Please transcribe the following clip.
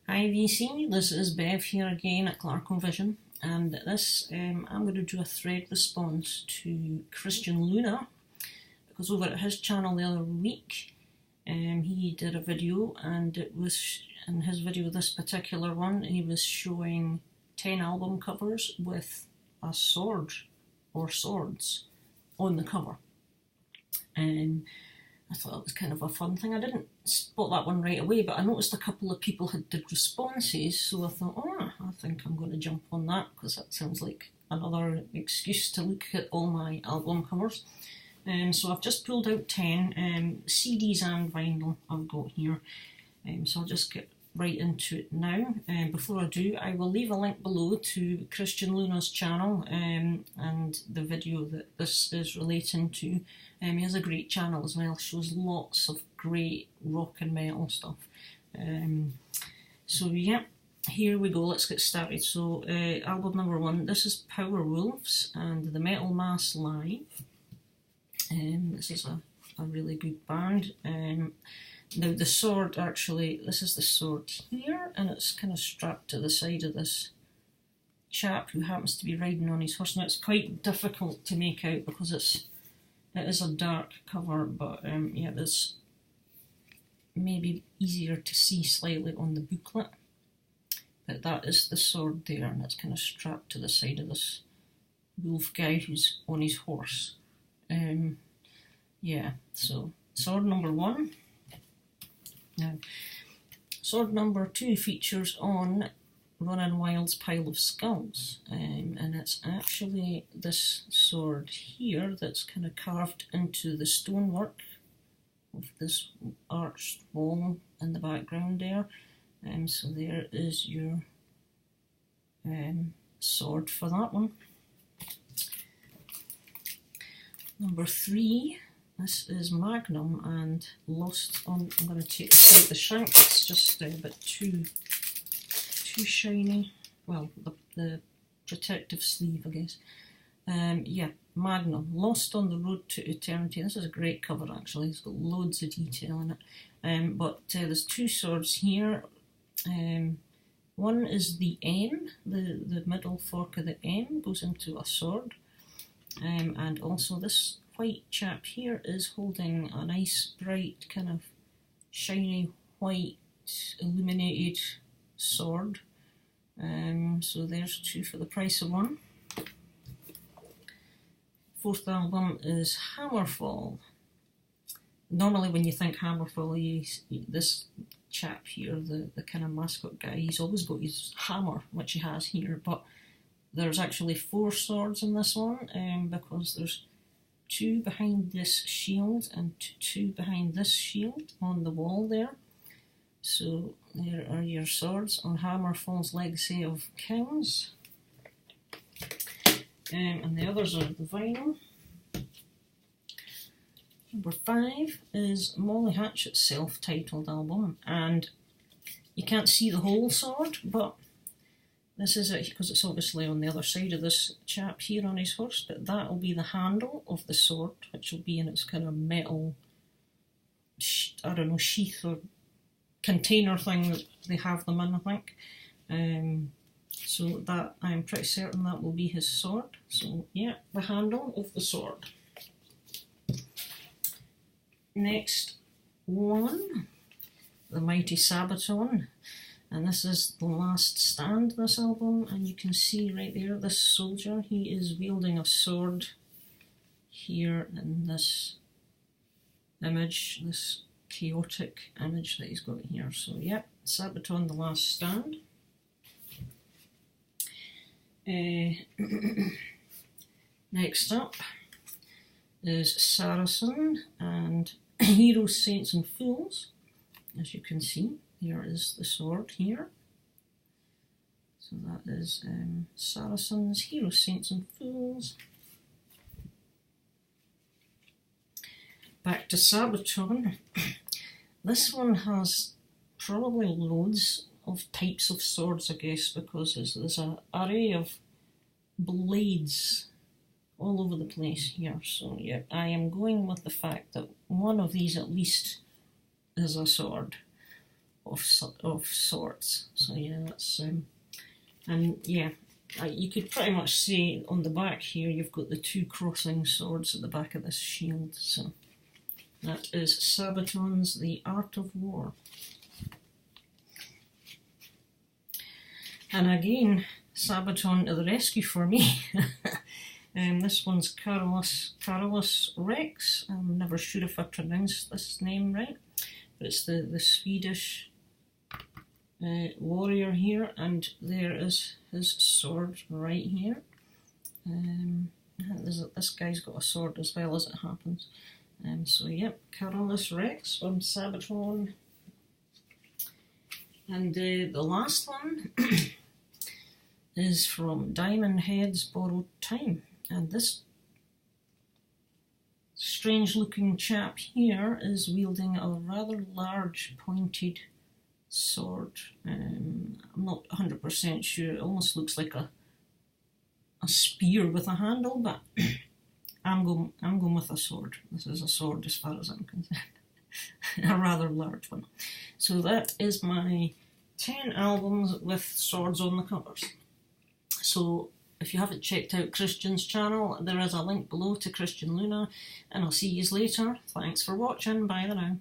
Hi VC, this is Bev here again at Clarko Vision, and this I'm going to do a thread response to Christian Luna, because over at his channel the other week he did a video, and it was in his video, this particular one, he was showing 10 album covers with a sword or swords on the cover. I thought it was kind of a fun thing. I didn't spot that one right away, but I noticed a couple of people had did responses, so I thought, oh, I think I'm going to jump on that, because that sounds like another excuse to look at all my album covers. So I've just pulled out 10 CDs and vinyl I've got here, so I'll just get right into it now. Before I do, I will leave a link below to Christian Luna's channel and the video that this is relating to. He has a great channel as well, shows lots of great rock and metal stuff. So yeah, here we go, let's get started. So album number 1, this is Powerwolves and the Metal Mass Live. This is a really good band. Now the sword, actually, this is the sword here, and it's kind of strapped to the side of this chap who happens to be riding on his horse. Now it's quite difficult to make out because it is a dark cover, but yeah, it's maybe easier to see slightly on the booklet. But that is the sword there, and it's kind of strapped to the side of this wolf guy who's on his horse. Yeah, so sword number 1. Now, sword number 2 features on Runnin' Wild's Pile of Skulls, and it's actually this sword here that's kind of carved into the stonework of this arched wall in the background there. So there is your sword for that one. Number 3. This is Magnum and Lost on. I'm going to take this out the shank. It's just a bit too shiny. Well, the protective sleeve, I guess. Yeah, Magnum, Lost on the Road to Eternity. This is a great cover, actually. It's got loads of detail in it. But there's 2 swords here. One is the M. The middle fork of the M goes into a sword. And also this white chap here is holding a nice bright kind of shiny white illuminated sword. So there's 2 for the price of 1. 4th album is Hammerfall. Normally when you think Hammerfall, this chap here, the kind of mascot guy, he's always got his hammer, which he has here, but there's actually 4 swords in this one, because there's 2 behind this shield and 2 behind this shield on the wall there. So there are your swords on Hammerfall's Legacy of Kings. And the others are the vinyl. Number 5 is Molly Hatchet's self-titled album, and you can't see the whole sword, but this is it, because it's obviously on the other side of this chap here on his horse, but that will be the handle of the sword, which will be in its kind of metal, I don't know, sheath or container thing that they have them in, I think. So that, I'm pretty certain that will be his sword. So yeah, the handle of the sword. Next one, the Mighty Sabaton. And this is The Last Stand, this album, and you can see right there, this soldier, he is wielding a sword here in this image, this chaotic image that he's got here. So yeah, Sabaton, The Last Stand. Next up is Saracen and Heroes, Saints and Fools. As you can see, here is the sword here. So that is Saracens, Heroes, Saints and Fools. Back to Sabaton. This one has probably loads of types of swords, I guess, because there's an array of blades all over the place here. So yeah, I am going with the fact that one of these at least is a sword. of sorts. So yeah, that's and yeah, you could pretty much see on the back here you've got the two crossing swords at the back of this shield. So that is Sabaton's The Art of War. And again, Sabaton to the rescue for me. This one's Carolus Rex. I'm never sure if I pronounced this name right, but it's the Swedish warrior here, and there is his sword right here. This guy's got a sword as well, as it happens. So yep, Carolus Rex from Sabaton. And the last one is from Diamond Head's Borrowed Time, and this strange looking chap here is wielding a rather large pointed sword. I'm not 100% sure, it almost looks like a spear with a handle, but I'm going with a sword. This is a sword as far as I'm concerned. A rather large one. So that is my 10 albums with swords on the covers. So if you haven't checked out Christian's channel, there is a link below to Christian Luna, and I'll see you later. Thanks for watching. Bye now.